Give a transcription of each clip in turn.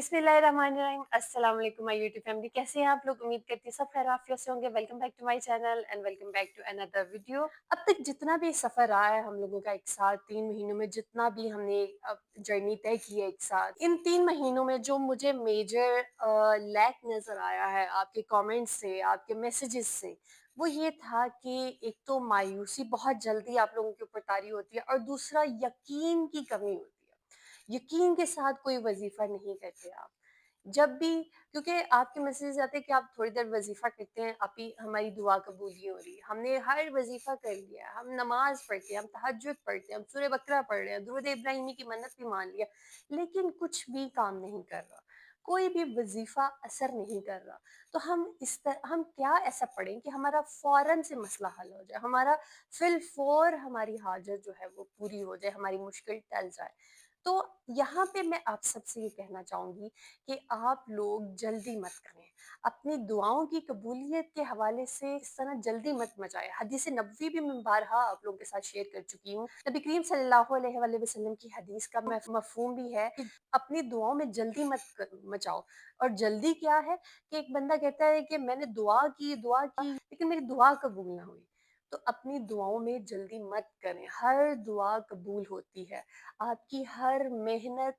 बिस्मिल्लाहिर्रहमानिर्रहीम। अस्सलाम वालेकुम माय यूट्यूब फैमिली, कैसे हैं आप लोग? उम्मीद करती हूँ सब खैर आफियत से होंगे। Welcome back to my channel and welcome back to another video. अब तक जितना भी सफ़र रहा है हम लोगों का, एक साथ 3 महीनों में जितना भी हमने जर्नी तय की है एक साथ, इन 3 महीनों में जो मुझे मेजर लैक नज़र आया है आपके कॉमेंट्स से, आपके मैसेजेस से, वो ये था कि एक तो मायूसी बहुत जल्दी आप लोगों के ऊपर तारी होती है और दूसरा यकीन की कमी होती है। यकीन के साथ कोई वजीफा नहीं करते आप जब भी, क्योंकि आपके मैसेज आते हैं कि आप थोड़ी देर वजीफा करते हैं, आप ही हमारी दुआ कबूल नहीं हो रही। हमने हर वजीफा कर लिया है, हम नमाज पढ़ते हैं, हम तहज्जुद पढ़ते हैं, हम सूरह बकरा पढ़ रहे हैं, दुरूद इब्राहिमी की मन्नत भी मान लिया, लेकिन कुछ भी काम नहीं कर रहा, कोई भी वजीफा असर नहीं कर रहा। तो हम क्या ऐसा पढ़ें कि हमारा फौरन से मसला हल हो जाए, हमारा फिल फौर हमारी हाजत जो है वो पूरी हो जाए, हमारी मुश्किल टल जाए। तो यहाँ पे मैं आप सबसे ये कहना चाहूँगी कि आप लोग जल्दी मत करें। अपनी दुआओं की कबूलियत के हवाले से इस तरह जल्दी मत मचाएँ। हदीस नबवी भी मैं बारहा आप लोगों के साथ शेयर कर चुकी हूँ। नबी करीम सल्लल्लाहु अलैहि वसल्लम की हदीस का मफ़हूम भी है कि अपनी दुआओं में जल्दी मत मचाओ। और जल्दी क्या है कि एक बंदा कहता है कि मैंने दुआ की लेकिन मेरी दुआ कबूल ना हुई। तो अपनी दुआओं में जल्दी मत करें, हर दुआ कबूल होती है। आपकी हर मेहनत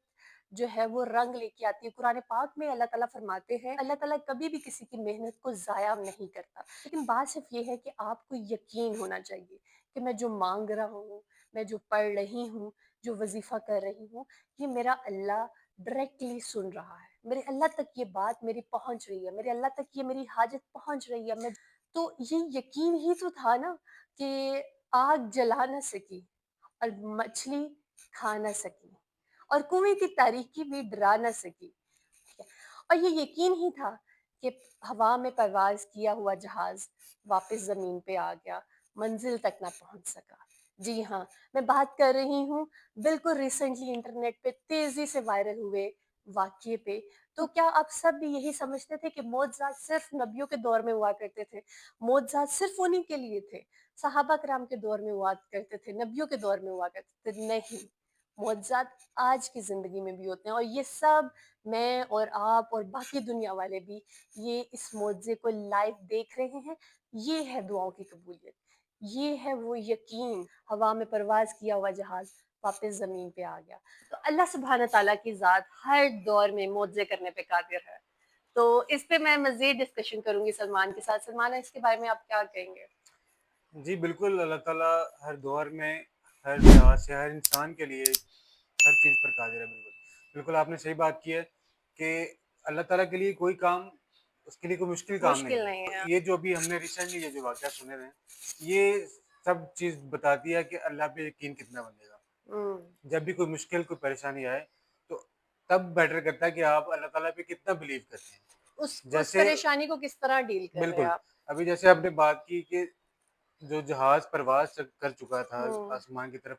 जो है वो रंग लेके आती है। कुरान पाक में अल्लाह ताला फरमाते हैं, अल्लाह ताला कभी भी किसी की मेहनत को ज़ाया नहीं करता। लेकिन बात सिर्फ ये है कि आपको यकीन होना चाहिए कि मैं जो मांग रहा हूँ, मैं जो पढ़ रही हूँ, जो वजीफा कर रही हूँ, ये मेरा अल्लाह डायरेक्टली सुन रहा है। मेरे अल्लाह तक ये बात मेरी पहुंच रही है, मेरे अल्लाह तक ये मेरी हाजत पहुंच रही है। मैं तो ये यकीन ही तो था ना कि आग जला ना सकी और मछली खा ना सकी और कुएं की तारीकी भी डरा ना सकी। और ये यकीन ही था कि हवा में परवाज किया हुआ जहाज वापस जमीन पे आ गया, मंजिल तक ना पहुंच सका। जी हाँ, मैं बात कर रही हूँ बिल्कुल रिसेंटली इंटरनेट पे तेजी से वायरल हुए वाक्य पे। तो क्या आप सब भी यही समझते थे कि मौजज़ात सिर्फ नबियों के दौर में हुआ करते थे? मौजज़ात सिर्फ उन्हीं के लिए थे? सहाबा कराम के दौर में हुआ करते थे, नबियों के दौर में हुआ करते थे? नहीं, मौजज़ात आज की ज़िंदगी में भी होते हैं और ये सब मैं और आप और बाकी दुनिया वाले भी ये इस मुआवजे को लाइव देख रहे हैं। ये है दुआओं की कबूलियत, ये है वो यकीन। हवा में परवाज किया हुआ जहाज वापस जमीन पे आ गया। तो अल्लाह सुब्हान ताला की जात हर दौर में मुआवजे करने पे कादिर है। तो इस पे मैं मजीद डिस्कशन करूंगी सलमान के साथ। सलमान, इसके बारे में आप क्या कहेंगे? जी बिल्कुल, अल्लाह ताला हर दौर में, हर लिहाज से, हर इंसान के लिए हर चीज़ पर कादिर है। बिल्कुल बिल्कुल आपने सही बात की है कि अल्लाह ताला के लिए कोई काम, उसके लिए कोई मुश्किल काम नहीं मुश्किल नहीं है। है। ये जो अभी हमने रिसेंटली ये जो वाक़या सुने थे, ये सब चीज़ बताती है कि अल्लाह पे यकीन कितना बनेगा। हम्म। जब भी कोई मुश्किल, कोई परेशानी आए, तो तब मैटर करता है कि आप अल्लाह ताला पे कितना बिलीव करते हैं। उस जैसे परेशानी को किस तरह डील कर रहे हैं बिल्कुल, आप? अभी जैसे आपने बात की कि जो जहाज परवाज़ कर चुका था हम्म। आसमान की तरफ,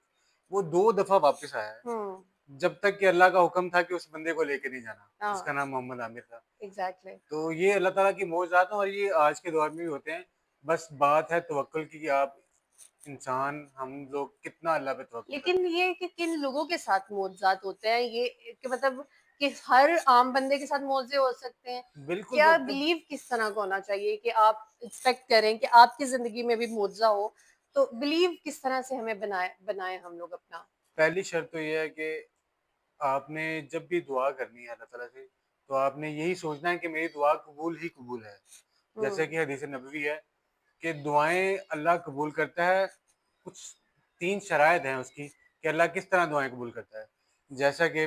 वो 2 दफ़ा वापस आया है। हम्म। जब तक कि अल्लाह का हुक्म था कि उस बंदे को लेके नहीं जाना, हाँ। जिसका नाम मोहम्मद आमिर था। एग्जैक्टली। तो ये अल्लाह ताला की मौजज़ात हैं और ये आज के दौर में भी होते हैं। बस बात है तवक्कुल की कि आप इंसान, हम लोग कितना अल्लाह पे तवक्कुल लेकिन करते हैं। ये कि किन लोगों के साथ मुआवजात होते हैं, ये कि मतलब कि हर आम बंदे के साथ मुआवजे हो सकते हैं? बिल्कुल, क्या जब बिलीव किस तरह का होना चाहिए कि आप एक्सपेक्ट करें कि आपकी जिंदगी में भी मुआवजा हो? तो बिलीव किस तरह से हमें बनाए बनाए हम लोग अपना? पहली शर्त तो ये है कि आपने जब भी दुआ करनी है अल्लाह ताला से, तो आपने यही सोचना है कि मेरी दुआ कबूल ही कबूल है। जैसे हम्म। कि हदीस नबवी है कि दुआएँ अल्लाह कबूल करता है। कुछ 3 शराइत हैं उसकी कि अल्लाह किस तरह दुआएँ कबूल करता है। जैसा कि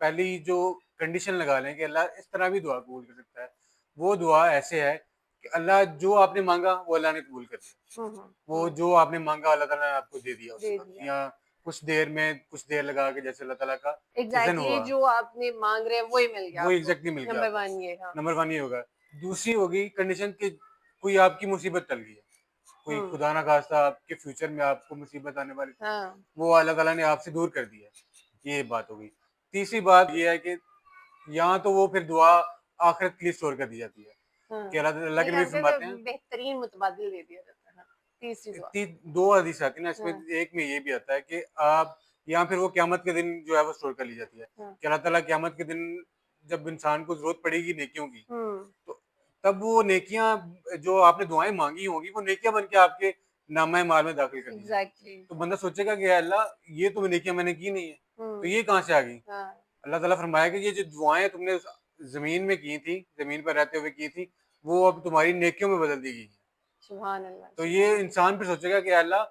पहली जो कंडीशन लगा लें कि अल्लाह इस तरह भी दुआ कबूल कर सकता है। वो दुआ ऐसे है कि अल्लाह जो आपने माँगा वो अल्लाह ने कबूल कर लिया। हम्म। वो हम्म। जो आपने माँगा अल्लाह ताला ने आपको दे दिया उसी दे वक़्त, दिया। या कुछ देर लगा के, जैसे अल्लाह ताला का इज़्न एग्जैक्टली, हुआ, जो आपने मांग रहे हैं वही मिल गया वो आपको। एग्ज़ैक्टली मिल गया नंबर आपको। 1 ये। हाँ। नंबर 1 ये होगा। दूसरी होगी कंडीशन कि कोई आपकी मुसीबत टल गई है। कोई हम्म। खुदा ना खास्ता आपके फ्यूचर में आपको मुसीबत आने वाली थी, हाँ। वो अल्लाह ताला ने आपसे दूर कर दी है। ये बात हो गई। तीसरी बात ये है कि यहाँ तो वो फिर दुआ आखिरत के लिए स्टोर कर दी जाती है हाँ। कि अल्लाह अल्लाह के नहीं, नबी आप कहते फरमाते हैं, बेहतरीन मुतबादिल दे दिया जाता है। हाँ, तीसरी दुआ। 2 हदीस आती है ना, इसमें हाँ। एक में ये भी आता है कि आप, या फिर वो क़यामत के दिन जो है वो स्टोर कर ली जाती है हाँ। कि अल्लाह ताला क़यामत के दिन جب انسان کو ضرورت پڑے گی نیکیوں کی ہوں تو تب وہ نیکیاں جو آپ نے دعائیں مانگی ہوں گی وہ نیکیاں بن کے آپ کے نامہ مال میں داخل کرنی ہیں. ایگزیکٹلی تو بندہ سوچے گا کہ اے اللہ یہ تو نیکیاں میں نے کی نہیں ہے تو ہوں یہ کہاں سے آ گئی. ہاں اللہ تعالیٰ فرمایا کہ یہ جو دعائیں تم نے زمین میں کی تھی زمین پر رہتے ہوئے کی تھی وہ اب تمہاری نیکیوں میں بدل دی گئی ہیں. سبحان اللہ تو سبحان یہ اللہ انسان پھر سوچے گا کہ اے اللہ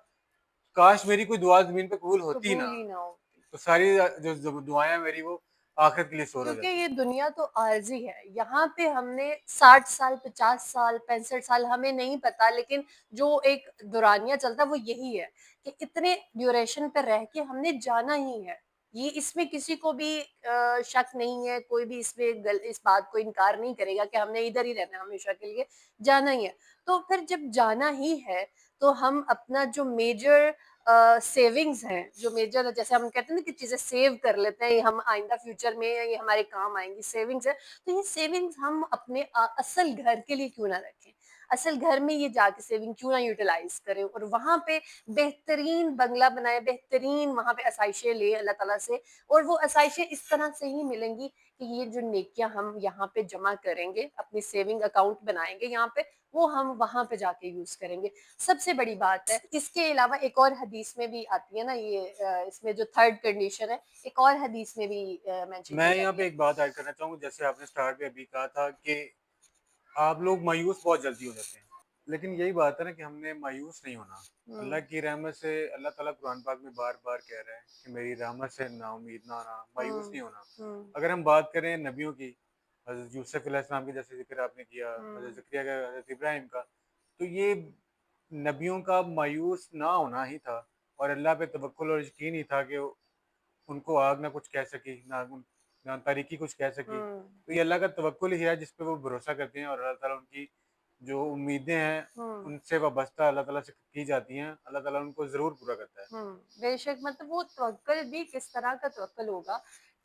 کاش میری کوئی دعا زمین پہ قبول ہوتی ہی نہ, قبول ہی نہ ہو تو ساری جو دعائیں ہیں میری وہ آخرت کے لیے سور ہو کیونکہ جاتی یہ ہیں. دنیا تو عارضی ہے یہاں پہ ہم نے 60 سال 50 سال 65 سال ہمیں نہیں پتا لیکن جو ایک دورانیہ چلتا ہے وہ یہی ہے کہ اتنے ڈیوریشن پہ رہ کے ہم نے جانا ہی ہے. یہ اس میں کسی کو بھی شک نہیں ہے کوئی بھی اس میں اس بات کو انکار نہیں کرے گا کہ ہم نے ادھر ہی رہنا ہمیشہ کے لیے جانا ہی ہے. تو پھر جب جانا ہی ہے تو ہم اپنا جو میجر سیونگز ہیں جو میجر جیسے ہم کہتے ہیں نا کہ چیزیں سیو کر لیتے ہیں یہ ہم آئندہ فیوچر میں یہ ہمارے کام آئیں گی سیونگز ہے تو یہ سیونگز ہم اپنے اصل گھر کے لیے کیوں نہ رکھیں اصل گھر میں یہ جا کے سیونگ کیوں نہ یوٹیلائز کریں اور وہاں پہ بہترین بنگلہ بنائے بہترین وہاں پہ آسائشیں لے اللہ تعالیٰ سے اور وہ آسائشیں اس طرح سے ہی ملیں گی کہ یہ جو نیکیاں ہم یہاں پہ جمع کریں گے اپنی سیونگ اکاؤنٹ بنائیں گے یہاں پہ وہ ہم وہاں پہ جا کے یوز کریں گے. سب سے بڑی بات ہے اس کے علاوہ ایک اور حدیث میں بھی آتی ہے نا یہ اس میں جو تھرڈ کنڈیشن ہے ایک اور حدیث میں بھی مینشن کی میں یہاں جاتی پہ ہے. ایک بات ایڈ کرنا چاہوں گا جیسے آپ نے سٹارٹ پہ ابھی کہا تھا کہ آپ لوگ مایوس بہت جلدی ہو جاتے ہیں لیکن یہی بات ہے نا کہ ہم نے مایوس نہیں ہونا. اللہ کی رحمت سے اللہ تعالیٰ قرآن پاک میں بار بار کہہ رہے ہیں کہ میری رحمت سے نا امید نہ ہونا مایوس نہیں ہونا. اگر ہم بات کریں نبیوں کی حضرت یوسف علیہ السلام کی جیسے ذکر آپ نے کیا حضرت زکریا کا حضرت ابراہیم کا تو یہ نبیوں کا مایوس نہ ہونا ہی تھا اور اللہ پہ توکل اور یقین ہی تھا کہ ان کو آگ نہ کچھ کہہ سکی نہ تاریکی کچھ کہہ سکی. تو یہ اللہ کا توکل ہی ہے جس پہ وہ بھروسہ کرتے ہیں اور اللہ تعالیٰ ان کی جو امیدیں ہیں ان سے وابستہ اللہ تعالیٰ سے کی جاتی ہیں اللہ تعالیٰ ان کو ضرور پورا کرتا ہے. بے شک مطلب وہ توکل بھی کس طرح کا توکل ہوگا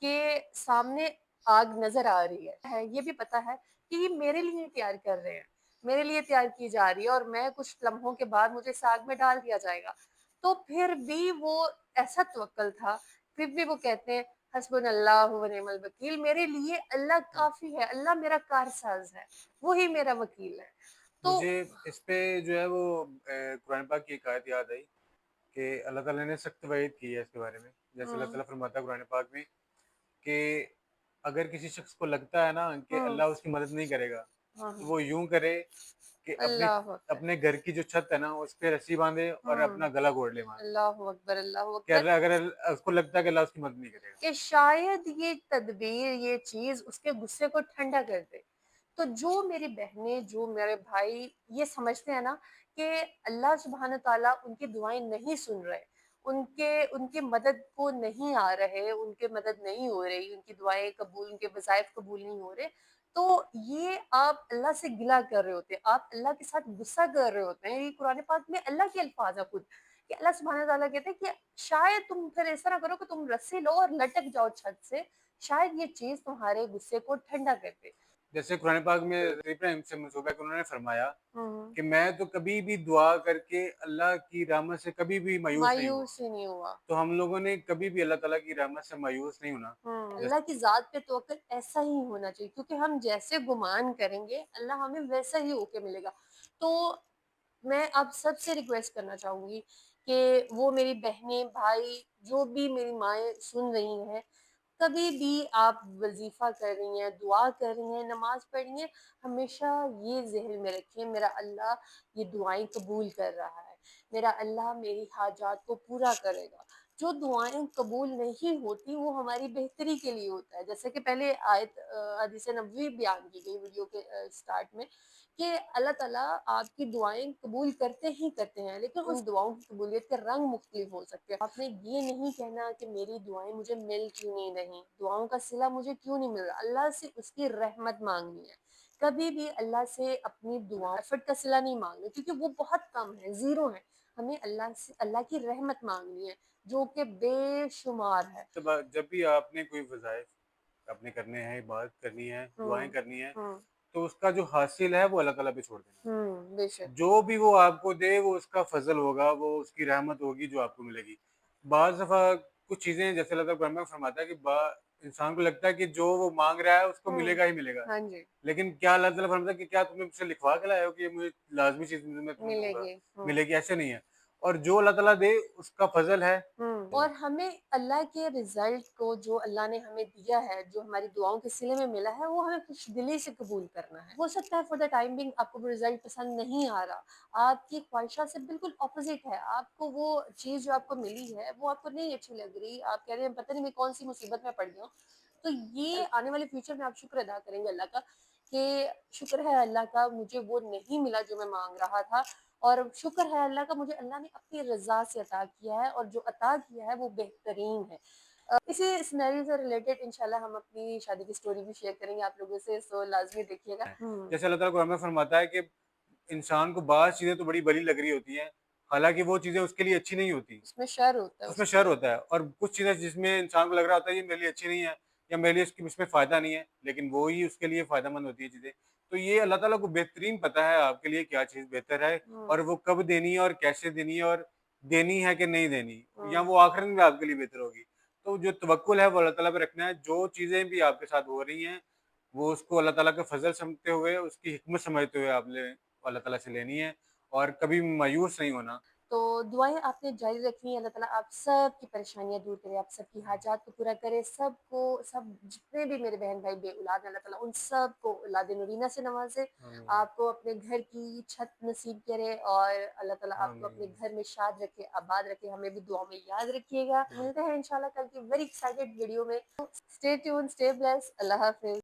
کہ سامنے آگ نظر آ رہی ہے یہ بھی پتا ہے کہ یہ میرے لیے تیار کر رہے ہیں میرے لیے تیار کی جا رہی ہے اور میں کچھ لمحوں کے بعد مجھے اس آگ میں ڈال دیا جائے گا. تو پھر بھی وہ ایسا توکل تھا پھر بھی وہ کہتے ہیں حسبنا اللہ و نعم الوکیل میرے لیے اللہ کافی ہے اللہ میرا کارساز ہے وہی میرا وکیل ہے. تو مجھے اس پہ جو ہے وہ قرآن پاک کی ایک آیت یاد آئی کہ اللہ تعالیٰ نے سخت وعید کی ہے اس کے بارے میں جیسے اللہ تعالیٰ فرماتا ہے قرآن پاک میں کہ اگر کسی شخص کو لگتا ہے نا کہ اللہ اس کی مدد نہیں کرے گا تو وہ یوں کرے کہ اللہ اکبر اپنے گھر کی جو چھت ہے نا اس پہ رسی باندھے اور اپنا گلا گھوڑ لے وہاں اللہ اکبر اللہ کہ اکبر اگر اس کو لگتا ہے کہ اللہ اس کی مدد نہیں کرے گا. کہ شاید یہ تدبیر یہ چیز اس کے غصے کو ٹھنڈا کر دے. تو جو میری بہنیں جو میرے بھائی یہ سمجھتے ہیں نا کہ اللہ سبحانہ تعالیٰ ان کی دعائیں نہیں سن رہے ان کے مدد کو نہیں آ رہے ان کے مدد نہیں ہو رہی ان کی دعائیں قبول ان کے وظائف قبول نہیں ہو رہے تو یہ آپ اللہ سے گلہ کر رہے ہوتے ہیں آپ اللہ کے ساتھ غصہ کر رہے ہوتے ہیں. یہ قرآن پاک میں اللہ کے الفاظ ہیں خود کہ اللہ سبحانہ تعالیٰ کہتے ہیں کہ شاید تم پھر ایسا نہ کرو کہ تم رسی لو اور لٹک جاؤ چھت سے شاید یہ چیز تمہارے غصے کو ٹھنڈا کر دے. جیسے قرآن پاک میں ابراہیم سے منسوبہ کہ انہوں نے فرمایا کہ میں تو کبھی بھی دعا کر کے اللہ کی رحمت سے کبھی بھی مایوس نہیں ہوا. مایوس ہی نہیں ہوا. تو ہم لوگوں نے کبھی بھی اللہ تعالیٰ کی رحمت سے مایوس نہیں ہونا. اللہ کی ذات پہ توکل ایسا ہی ہونا چاہیے کیونکہ ہم جیسے گمان کریں گے اللہ ہمیں ویسا ہی ہو کے ملے گا. تو میں آپ سب سے ریکویسٹ کرنا چاہوں گی کہ وہ میری بہنیں بھائی جو بھی میری مائیں سن رہی ہیں کبھی بھی آپ وظیفہ کر رہی ہیں دعا کر رہی ہیں نماز پڑھ رہی ہیں ہمیشہ یہ ذہن میں رکھیں میرا اللہ یہ دعائیں قبول کر رہا ہے میرا اللہ میری حاجات کو پورا کرے گا. جو دعائیں قبول نہیں ہوتی وہ ہماری بہتری کے لیے ہوتا ہے جیسے کہ پہلے آیت حدیث نبوی بیان کی گئی ویڈیو کے سٹارٹ میں کہ اللہ تعالیٰ آپ کی دعائیں قبول کرتے ہی کرتے ہیں لیکن ان دعاؤں کی قبولیت کے رنگ مختلف ہو سکتے ہیں. آپ نے یہ نہیں کہنا کہ میری دعائیں مجھے مل کیوں نہیں رہی دعاؤں کا صلہ مجھے کیوں نہیں مل رہا اللہ سے اس کی رحمت مانگنی ہے. کبھی بھی اللہ سے اپنی دعاؤں ایفرٹ کا صلہ نہیں مانگنا کیونکہ وہ بہت کم ہے زیرو ہے. ہمیں اللہ سے اللہ کی رحمت مانگنی ہے جو کہ بے شمار ہے. جب بھی آپ نے کوئی وظائف اپنے کرنے ہیں عبادت کرنی ہے دعائیں کرنی ہے تو اس کا جو حاصل ہے وہ اللہ تعالیٰ پہ چھوڑ دینا. بے شک جو بھی وہ آپ کو دے وہ اس کا فضل ہوگا وہ اس کی رحمت ہوگی جو آپ کو ملے گی. بعض دفعہ کچھ چیزیں جیسے اللہ تعالیٰ قرآن میں فرماتا ہے کہ इंसान को लगता है कि जो वो मांग रहा है उसको हम्म। मिलेगा ही मिलेगा, हाँ जी। लेकिन क्या अल्लाह ताला फरमाता है कि क्या तुमने मुझसे लिखवा के लाए हो कि ये मुझे लाजमी चीज मैं तुम्हें दूंगा, मिलेगी। मिलेगी? ऐसे नहीं है। और जो अल्लाह ताला दे उसका फजल है। और हमें अल्लाह के रिजल्ट को जो अल्लाह ने हमें दिया है, जो हमारी दुआओं के सिले में मिला है, वो हमें खुश दिली से कबूल करना है। हो सकता है फॉर द टाइम बिंग आपको वो रिजल्ट पसंद नहीं आ रहा, आपकी ख्वाहिशात से बिल्कुल ऑपोजिट है, आपको वो चीज़ जो आपको मिली है वो आपको नहीं अच्छी लग रही, आप कह रहे हैं पता नहीं मैं कौन सी मुसीबत में पड़ गया हूँ। तो ये आने वाले फ्यूचर में आप शुक्र अदा करेंगे अल्लाह का कि शुक्र है अल्लाह का मुझे वो नहीं मिला जो मैं मांग रहा था, और शुक्र है अल्लाह का मुझे अल्लाह ने अपनी रज़ा से अता किया है, और जो अता किया है वो बेहतरीन है। इसी सिनेरियो से रिलेटेड इंशाल्लाह हम अपनी शादी की स्टोरी भी शेयर करेंगे आप लोगों से, सो लाज़मी देखिएगा। जैसे अल्लाह ताला कुरान में फरमाता है कि इंसान को बाज़ चीज़ें तो बड़ी भली लग रही होती हैं, हालाँकि वो चीज़ें उसके लिए अच्छी नहीं होती। उसमें शर होता है उसमें उसके शर लिए। होता है, और कुछ चीज़ें जिसमें इंसान को लग रहा होता है ये मेरे लिए अच्छी नहीं है या मेरे लिए इसमें फ़ायदा नहीं है, लेकिन वो ही उसके लिए फ़ायदेमंद होती है चीज़ें। तो ये अल्लाह ताला को बेहतरीन पता है आपके लिए क्या चीज़ बेहतर है, और वो कब देनी है और कैसे देनी है, और देनी है कि नहीं देनी, या वो आखिरत में आपके लिए बेहतर होगी। तो जो तवक्कुल है वो अल्लाह ताला पे रखना है। जो चीज़ें भी आपके साथ हो रही हैं, वो उसको अल्लाह ताला का फ़ज़ल समझते हुए, उसकी हिकमत समझते हुए आपने अल्लाह ताला से लेनी है, और कभी मायूस नहीं होना। तो दुआएं आपने जारी रखनी है, अल्लाह ताला आप सब की परेशानियां दूर करे, आप सबकी हाजात को पूरा करे, सबको, सब जितने भी मेरे बहन भाई बे औलाद हैं, अल्लाह ताला उन सब को औलाद नूरीना से नवाजे, आमीन, आपको अपने घर की छत नसीब करे, और अल्लाह ताला आपको अपने आमीन। घर में शाद रखे, आबाद रखे, हमें भी दुआ में याद रखिएगा। मिलते हैं इंशाल्लाह कल की वेरी एक्साइटेड वीडियो में। स्टे ट्यून, स्टे ब्लेस्ड, अल्लाह हाफिज।